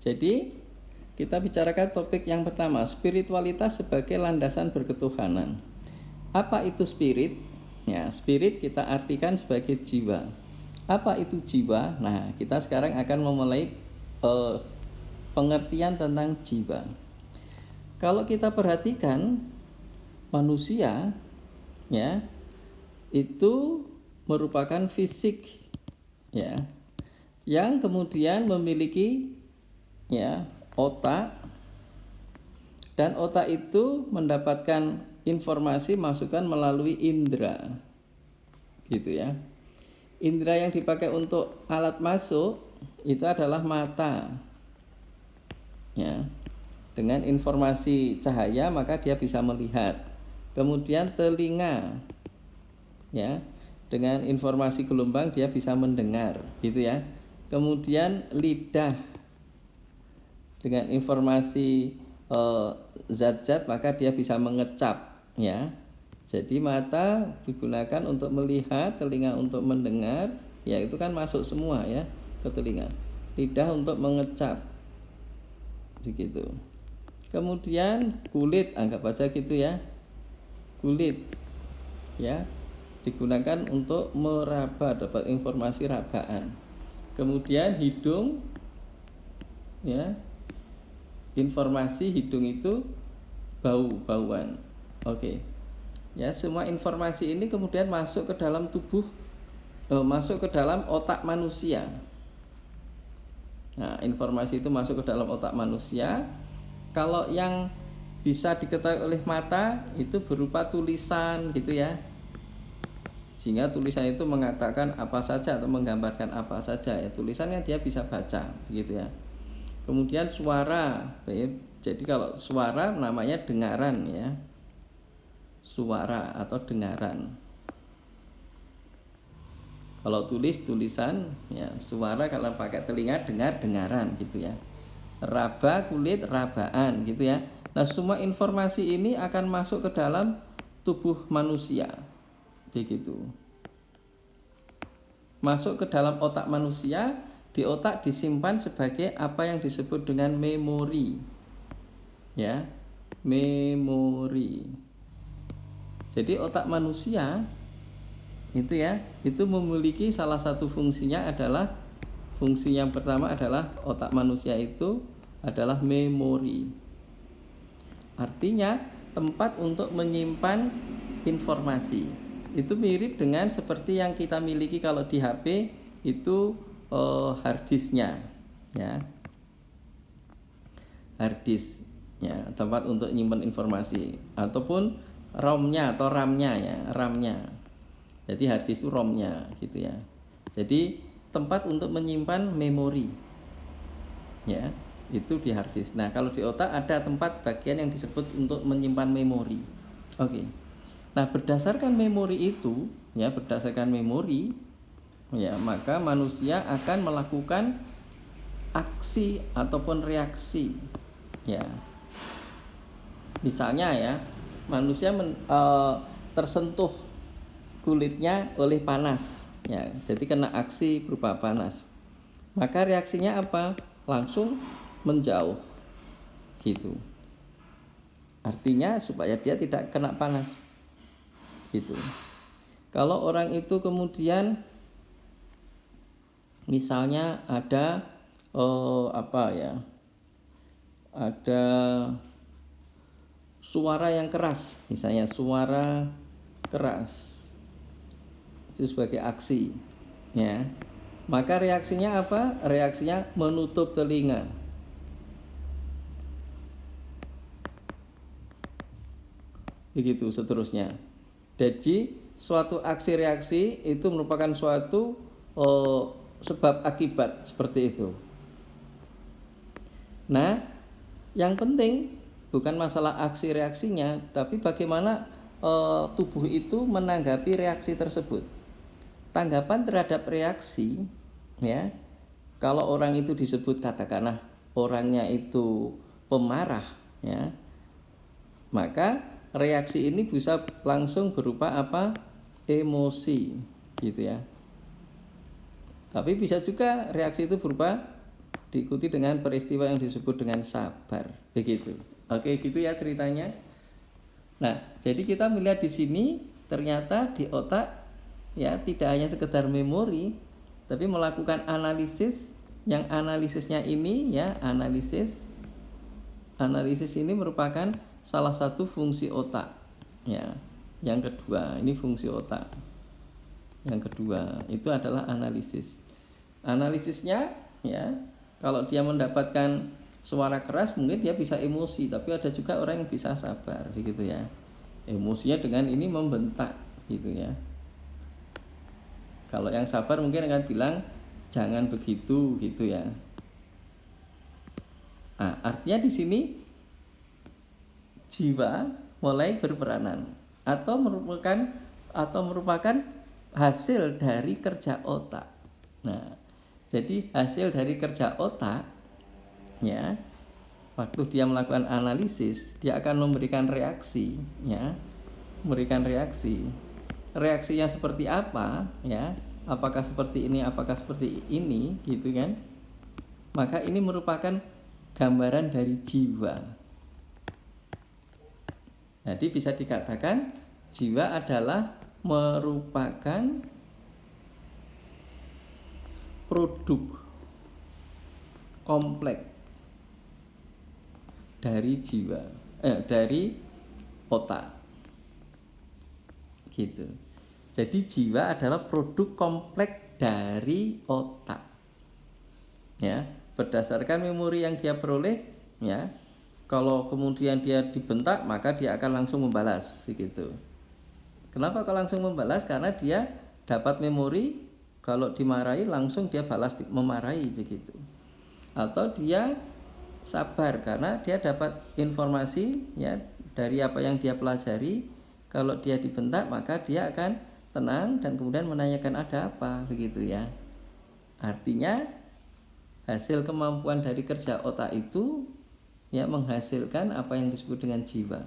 Jadi kita bicarakan topik yang pertama, spiritualitas sebagai landasan berketuhanan. Apa itu spirit? Ya, spirit kita artikan sebagai jiwa. Apa itu jiwa? Nah, kita sekarang akan memulai pengertian tentang jiwa. Kalau kita perhatikan manusia, ya, itu merupakan fisik, ya, yang kemudian memiliki, ya, otak, dan otak itu mendapatkan informasi masukan melalui indera, gitu ya. Indera yang dipakai untuk alat masuk itu adalah mata, ya. Dengan informasi cahaya maka dia bisa melihat. Kemudian telinga, ya, dengan informasi gelombang dia bisa mendengar, gitu ya. Kemudian lidah, dengan informasi zat-zat maka dia bisa mengecap, ya. Jadi mata digunakan untuk melihat, telinga untuk mendengar, ya itu kan masuk semua ya ke telinga. Lidah untuk mengecap, begitu. Kemudian kulit, anggap aja gitu ya, kulit, ya, digunakan untuk meraba, dapat informasi rabaan. Kemudian hidung, ya, informasi hidung itu bau-bauan. Oke. Ya, semua informasi ini kemudian masuk ke dalam tubuh, masuk ke dalam otak manusia. Nah, informasi itu masuk ke dalam otak manusia. Kalau yang bisa diketahui oleh mata itu berupa tulisan, gitu ya. Sehingga tulisan itu mengatakan apa saja atau menggambarkan apa saja, ya, tulisannya dia bisa baca, begitu ya. Kemudian suara, ya. Jadi kalau suara namanya dengaran, ya, suara atau dengaran. Kalau tulisan, ya, suara kalau pakai telinga dengaran, gitu ya. Raba, kulit, rabaan, gitu ya. Nah, semua informasi ini akan masuk ke dalam tubuh manusia, begitu. Masuk ke dalam otak manusia, di otak disimpan sebagai apa yang disebut dengan memori, ya, memori. Jadi otak manusia itu, ya, itu memiliki salah satu fungsinya adalah, fungsi yang pertama adalah otak manusia itu adalah memori. Artinya tempat untuk menyimpan informasi. Itu mirip dengan seperti yang kita miliki kalau di HP itu hard disknya, ya. Hard disk, ya, tempat untuk menyimpan informasi, ataupun ROM-nya atau RAM-nya, ya, RAM-nya. Jadi hard disk itu ROM-nya, gitu ya. Jadi tempat untuk menyimpan memori, ya, itu di hard disk. Nah, kalau di otak ada tempat bagian yang disebut untuk menyimpan memori. Oke. Nah, berdasarkan memori itu, ya, berdasarkan memori, ya, maka manusia akan melakukan aksi ataupun reaksi, ya. Misalnya, ya, manusia tersentuh kulitnya oleh panas, ya, jadi kena aksi berupa panas, maka reaksinya apa? Langsung menjauh, gitu. Artinya supaya dia tidak kena panas, gitu. Kalau orang itu kemudian misalnya ada ada suara yang keras, misalnya suara keras, itu sebagai aksi, ya, maka reaksinya apa? Reaksinya menutup telinga, begitu seterusnya. Jadi suatu aksi reaksi itu merupakan suatu sebab akibat, seperti itu. Nah, yang penting bukan masalah aksi reaksinya, tapi bagaimana tubuh itu menanggapi reaksi tersebut. Tanggapan terhadap reaksi, ya, kalau orang itu disebut katakanlah orangnya itu pemarah, ya, maka reaksi ini bisa langsung berupa apa? Emosi, gitu ya. Tapi bisa juga reaksi itu berupa diikuti dengan peristiwa yang disebut dengan sabar, begitu. Oke, gitu ya ceritanya. Nah, jadi kita melihat di sini ternyata di otak ya tidak hanya sekedar memori, tapi melakukan analisis. Yang analisisnya ini ya, analisis ini merupakan salah satu fungsi otak ya. Yang kedua, ini fungsi otak. Yang kedua itu adalah analisis. Analisisnya ya, kalau dia mendapatkan suara keras mungkin dia bisa emosi, tapi ada juga orang yang bisa sabar begitu ya. Emosinya dengan ini membentak gitu ya. Kalau yang sabar mungkin akan bilang jangan begitu gitu ya. Nah, artinya di sini jiwa mulai berperanan atau merupakan hasil dari kerja otak. Nah, jadi hasil dari kerja otak ya, waktu dia melakukan analisis, dia akan memberikan reaksi ya, memberikan reaksi. Reaksinya seperti apa ya? Apakah seperti ini, apakah seperti ini gitu kan? Maka ini merupakan gambaran dari jiwa. Jadi bisa dikatakan jiwa adalah merupakan produk kompleks dari jiwa, dari otak gitu. Jadi jiwa adalah produk kompleks dari otak ya, berdasarkan memori yang dia peroleh ya. Kalau kemudian dia dibentak maka dia akan langsung membalas begitu. Kenapa kalau langsung membalas? Karena dia dapat memori, kalau dimarahi langsung dia balas memarahi begitu. Atau dia sabar karena dia dapat informasi ya dari apa yang dia pelajari. Kalau dia dibentak maka dia akan tenang dan kemudian menanyakan ada apa begitu ya. Artinya hasil kemampuan dari kerja otak itu ya menghasilkan apa yang disebut dengan jiwa.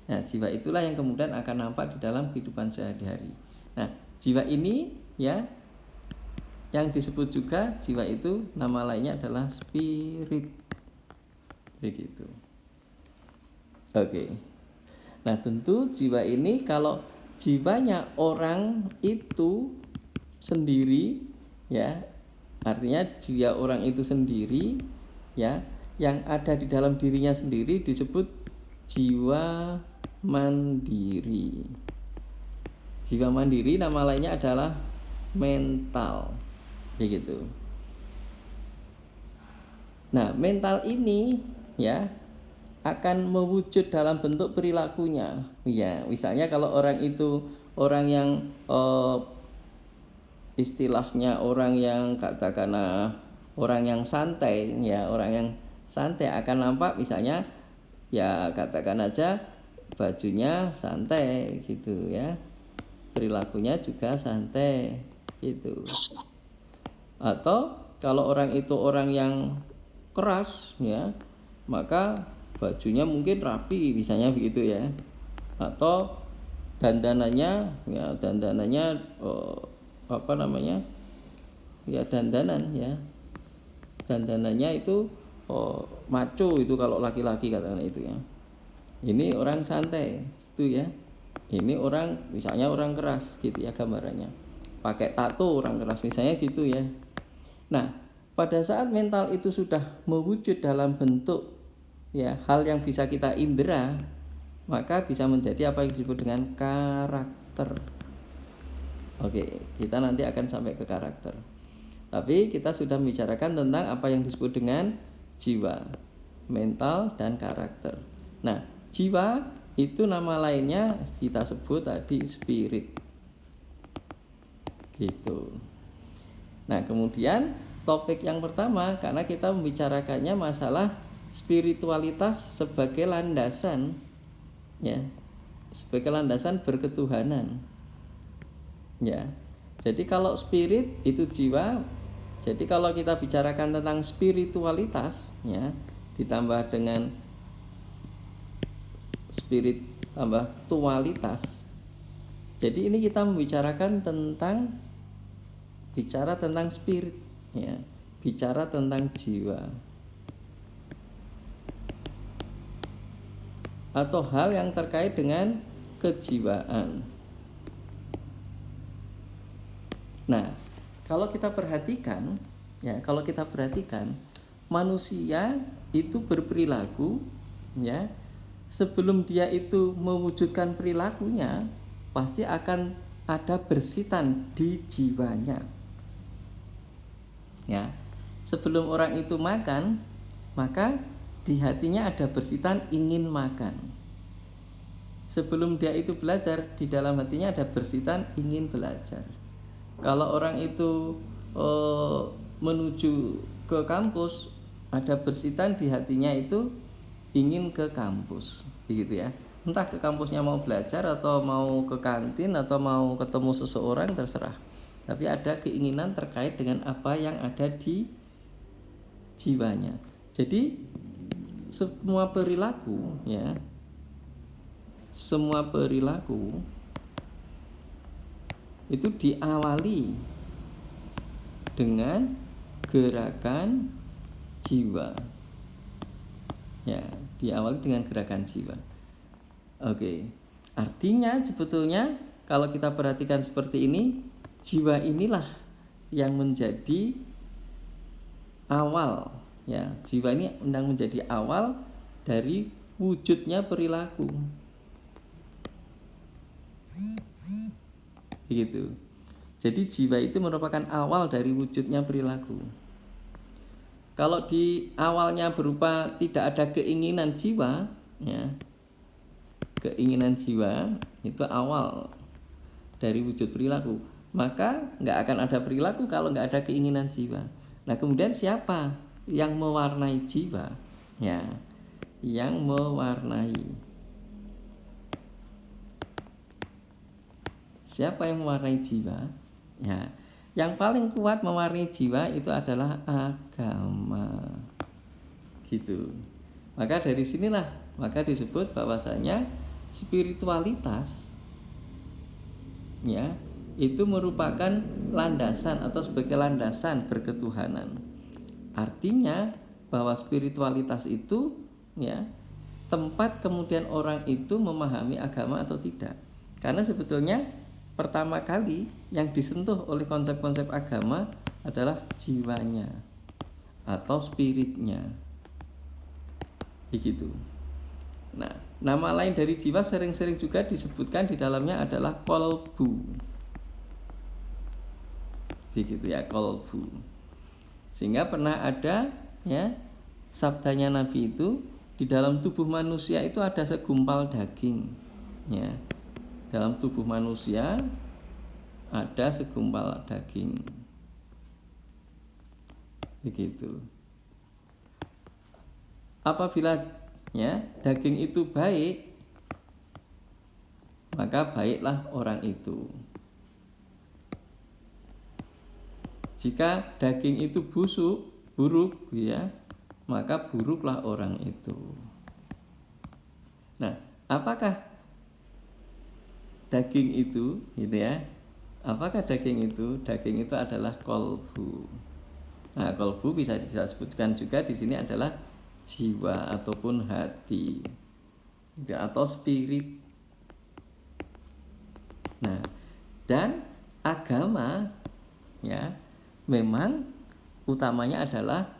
Nah, jiwa itulah yang kemudian akan nampak di dalam kehidupan sehari-hari. Nah, jiwa ini ya yang disebut juga jiwa itu nama lainnya adalah spirit. Begitu. Oke. Nah, tentu jiwa ini kalau jiwanya orang itu sendiri ya, artinya jiwa orang itu sendiri ya, yang ada di dalam dirinya sendiri disebut jiwa mandiri. Jiwa mandiri nama lainnya adalah mental begitu. Nah, mental ini ya akan mewujud dalam bentuk perilakunya ya. Misalnya kalau orang itu orang yang istilahnya orang yang katakanlah orang yang santai ya, orang yang santai akan nampak misalnya ya katakan aja bajunya santai gitu ya, perilakunya juga santai gitu. Atau kalau orang itu orang yang keras ya, maka bajunya mungkin rapi misalnya begitu ya. Atau dandanannya ya, apa namanya ya, dandanannya itu maco itu kalau laki-laki katakan itu ya. Ini orang santai itu ya. Ini orang misalnya orang keras gitu ya gambarannya. Pakai tato orang keras misalnya gitu ya. Nah, pada saat mental itu sudah mewujud dalam bentuk ya hal yang bisa kita indera, maka bisa menjadi apa yang disebut dengan karakter. Oke, kita nanti akan sampai ke karakter. Tapi kita sudah membicarakan tentang apa yang disebut dengan jiwa, mental, dan karakter. Nah, jiwa itu nama lainnya kita sebut tadi spirit. Gitu. Nah, kemudian topik yang pertama, karena kita membicarakannya masalah spiritualitas sebagai landasan ya, sebagai landasan berketuhanan ya. Jadi kalau spirit itu jiwa, jadi kalau kita bicarakan tentang spiritualitas ya, ditambah dengan spirit tambah tualitas, jadi ini kita membicarakan tentang spirit ya. bicara tentang jiwa atau hal yang terkait dengan kejiwaan. Nah, kalau kita perhatikan, manusia itu berperilaku, ya, sebelum dia itu mewujudkan perilakunya, pasti akan ada bersitan di jiwanya. Ya, sebelum orang itu makan, maka di hatinya ada bersitan ingin makan. Sebelum dia itu belajar, di dalam hatinya ada bersitan ingin belajar. Kalau orang itu menuju ke kampus, ada bersitan di hatinya itu ingin ke kampus, begitu ya. Entah ke kampusnya mau belajar atau mau ke kantin atau mau ketemu seseorang, terserah. Tapi ada keinginan terkait dengan apa yang ada di jiwanya. Jadi semua perilaku, ya, semua perilaku itu diawali dengan gerakan jiwa. Ya, diawali dengan gerakan jiwa. Oke. Artinya sebetulnya kalau kita perhatikan seperti ini, jiwa inilah yang menjadi awal, ya. Jiwa ini yang menjadi awal dari wujudnya perilaku. Begitu. Jadi jiwa itu merupakan awal dari wujudnya perilaku. Kalau di awalnya berupa tidak ada keinginan jiwa, ya, keinginan jiwa itu awal dari wujud perilaku, maka nggak akan ada perilaku kalau nggak ada keinginan jiwa. Nah, kemudian siapa yang mewarnai jiwa? Ya, yang mewarnai. Siapa yang mewarnai jiwa? Ya, yang paling kuat mewarnai jiwa itu adalah agama. Gitu. Maka dari sinilah maka disebut bahwasanya spiritualitas, ya, itu merupakan landasan atau sebagai landasan berketuhanan. Artinya bahwa spiritualitas itu, ya, tempat kemudian orang itu memahami agama atau tidak. Karena sebetulnya pertama kali yang disentuh oleh konsep-konsep agama adalah jiwanya atau spiritnya. Begitu. Nah, nama lain dari jiwa sering-sering juga disebutkan di dalamnya adalah kolbu. Begitu ya, kolbu. Sehingga pernah ada, ya, sabdanya Nabi itu, di dalam tubuh manusia itu ada segumpal daging, ya. Dalam tubuh manusia ada segumpal daging. Begitu. Apabila, ya, daging itu baik, maka baiklah orang itu. Jika daging itu buruk, ya, maka buruklah orang itu. Nah, apakah daging itu, gitu ya? Apakah daging itu? Daging itu adalah kolbu. Nah, kolbu bisa disebutkan juga di sini adalah jiwa ataupun hati, atau spirit. Nah, dan agama, ya, memang utamanya adalah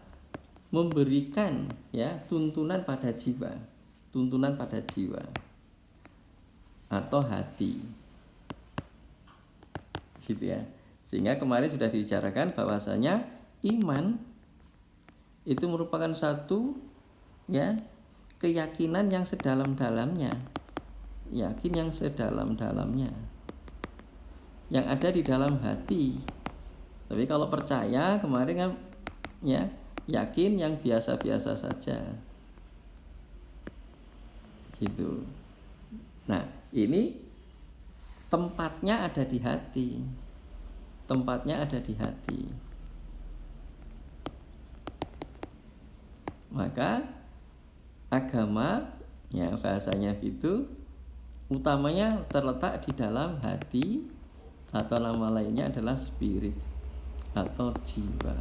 memberikan, ya, tuntunan pada jiwa atau hati, gitu ya. Sehingga kemarin sudah dibicarakan bahwasanya iman itu merupakan satu, ya, keyakinan yang sedalam-dalamnya, yakin yang sedalam-dalamnya, yang ada di dalam hati. Tapi kalau percaya kemarin kan, ya, yakin yang biasa-biasa saja, gitu. Nah, ini tempatnya ada di hati. Tempatnya ada di hati. Maka agama, ya, bahasanya gitu, utamanya terletak di dalam hati, atau nama lainnya adalah spirit atau jiwa.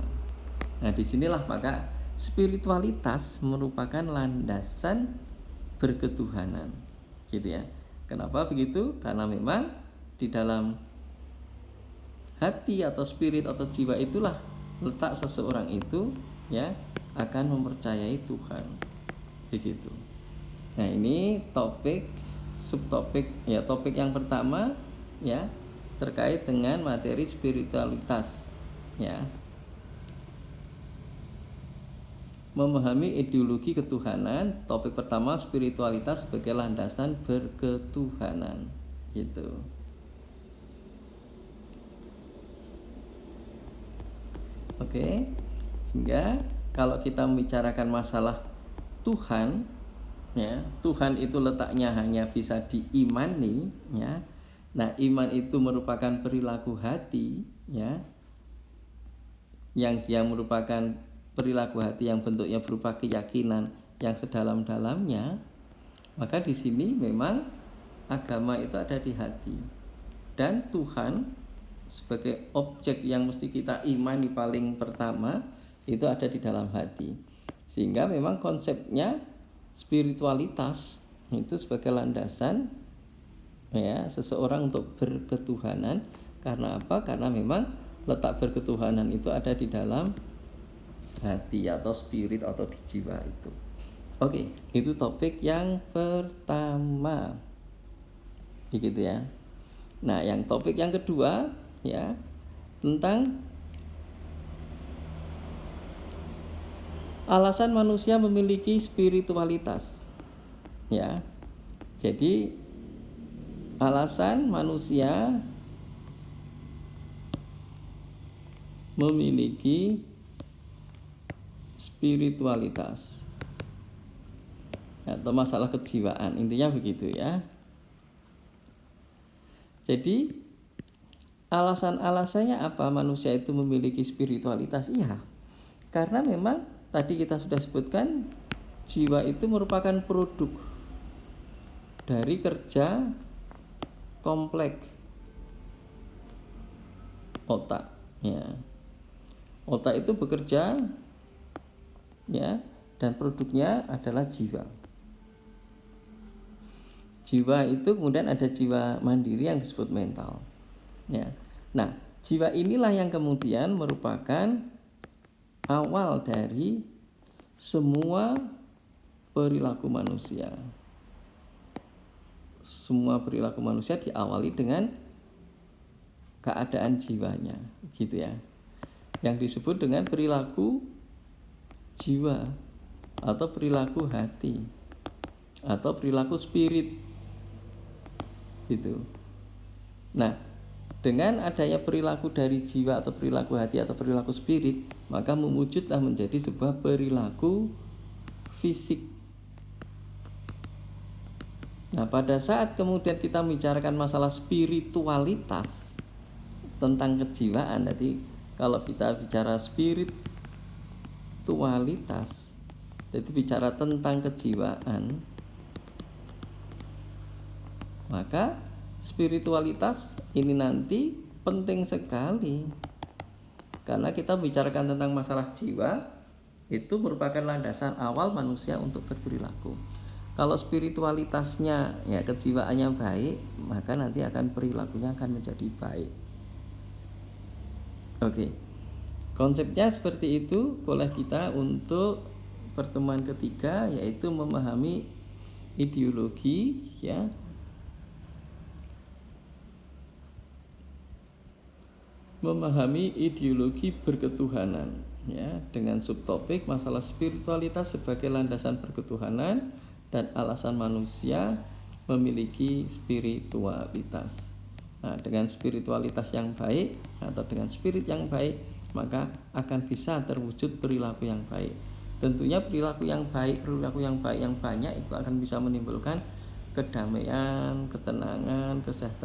Nah, disinilah maka spiritualitas merupakan landasan berketuhanan, gitu ya. Kenapa begitu? Karena memang di dalam hati atau spirit atau jiwa itulah letak seseorang itu ya akan mempercayai Tuhan, begitu. Nah, ini subtopik ya, topik yang pertama ya terkait dengan materi spiritualitas ya. Memahami ideologi ketuhanan. Topik pertama, spiritualitas sebagai landasan berketuhanan, gitu. Oke, sehingga kalau kita membicarakan masalah Tuhan, ya, Tuhan itu letaknya hanya bisa diimani, ya. Nah, iman itu merupakan perilaku hati, ya, yang dia merupakan perilaku hati yang bentuknya berupa keyakinan yang sedalam-dalamnya. Maka di sini memang agama itu ada di hati, dan Tuhan sebagai objek yang mesti kita imani paling pertama itu ada di dalam hati. Sehingga memang konsepnya spiritualitas itu sebagai landasan ya seseorang untuk berketuhanan. Karena apa? Karena memang letak berketuhanan itu ada di dalam hati atau spirit atau di jiwa itu. Oke, itu topik yang pertama. Begitu ya. Nah, yang topik yang kedua ya tentang alasan manusia memiliki spiritualitas. Ya. Jadi alasan manusia memiliki spiritualitas atau masalah kejiwaan, intinya begitu ya. Jadi alasan-alasannya apa manusia itu memiliki spiritualitas? Iya, karena memang tadi kita sudah sebutkan jiwa itu merupakan produk dari kerja kompleks otak ya. Otak itu bekerja ya, dan produknya adalah jiwa. Jiwa itu kemudian ada jiwa mandiri yang disebut mental. Ya. Nah, jiwa inilah yang kemudian merupakan awal dari semua perilaku manusia. Semua perilaku manusia diawali dengan keadaan jiwanya, gitu ya. Yang disebut dengan perilaku jiwa atau perilaku hati atau perilaku spirit. Gitu. Nah, dengan adanya perilaku dari jiwa atau perilaku hati atau perilaku spirit, maka mewujudlah menjadi sebuah perilaku fisik. Nah, pada saat kemudian kita membicarakan masalah spiritualitas tentang kejiwaan, jadi kalau kita bicara spiritualitas, jadi bicara tentang kejiwaan, maka spiritualitas ini nanti penting sekali. Karena kita bicarakan tentang masalah jiwa, itu merupakan landasan awal manusia untuk berperilaku. Kalau spiritualitasnya ya kejiwaannya baik, maka nanti akan perilakunya akan menjadi baik. Oke. Konsepnya seperti itu oleh kita untuk pertemuan ketiga, yaitu memahami ideologi ya. Memahami ideologi berketuhanan ya, dengan subtopik masalah spiritualitas sebagai landasan berketuhanan dan alasan manusia memiliki spiritualitas. Nah, dengan spiritualitas yang baik atau dengan spirit yang baik, maka akan bisa terwujud perilaku yang baik. Tentunya perilaku yang baik yang banyak itu akan bisa menimbulkan kedamaian, ketenangan, kesejahteraan